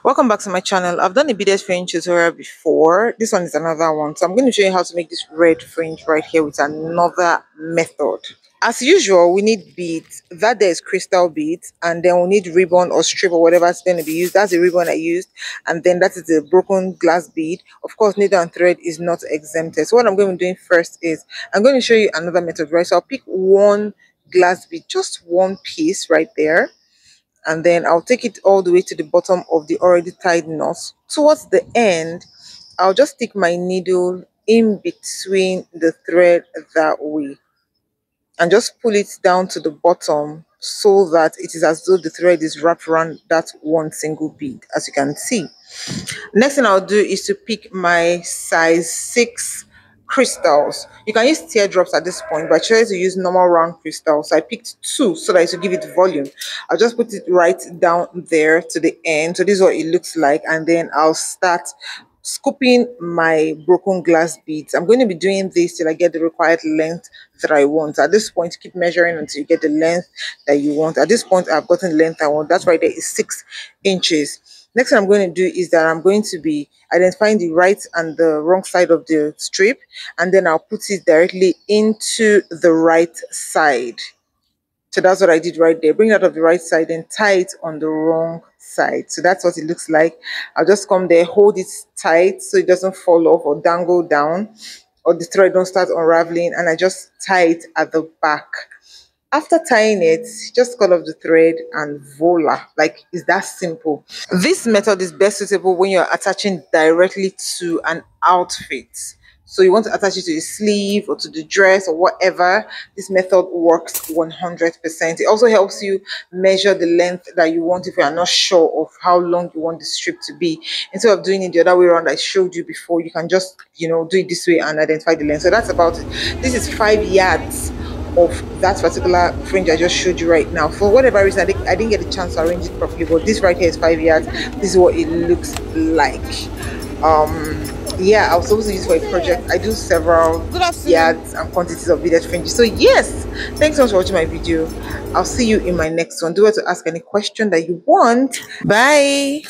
Welcome back to my channel. I've done a beaded fringe tutorial before. This one is another one. So I'm going to show you how to make this red fringe right here with another method. As usual, we need beads. That there is crystal beads, and then we need ribbon or strip or whatever it's going to be used. That's the ribbon I used, and then that is the broken glass bead. Of course, needle and thread is not exempted. So what I'm going to be doing first is I'm going to show you another method, right? So I'll pick one glass bead, just one piece right there, and then I'll take it all the way to the bottom of the already tied knot. Towards the end, I'll just stick my needle in between the thread that way and just pull it down to the bottom so that it is as though the thread is wrapped around that one single bead, as you can see. Next thing I'll do is to pick my size 6 crystals. You can use teardrops at this point, but I chose to use normal round crystals. So I picked 2 so that it will give it volume. I'll just put it right down there to the end. So this is what it looks like, and then I'll start scooping my broken glass beads. I'm going to be doing this till I get the required length that I want. At this point, keep measuring until you get the length that you want. At this point, I've gotten the length I want. That's right there is 6 inches. Next thing I'm going to do is that I'm going to be identifying the right and the wrong side of the strip, and then I'll put it directly into the right side. So that's what I did right there. Bring it out of the right side and tie it on the wrong side. So that's what it looks like. I'll just come there, hold it tight so it doesn't fall off or dangle down, or the thread don't start unraveling, and I just tie it at the back. After tying it, just cut off the thread and voila. Like, it's that simple. This method is best suitable when you're attaching directly to an outfit. So you want to attach it to the sleeve or to the dress or whatever. This method works 100%. It also helps you measure the length that you want if you are not sure of how long you want the strip to be. Instead of doing it the other way around I showed you before, you can just, do it this way and identify the length. So that's about it. This is 5 yards of that particular fringe I just showed you right now. For whatever reason, I didn't get the chance to arrange it properly, but this right here is 5 yards. This is what it looks like. Yeah, I was supposed to use for a project. I do several yards and quantities of beaded fringes. So yes, thanks so much for watching my video. I'll see you in my next one. Do want to ask any question that you want. Bye.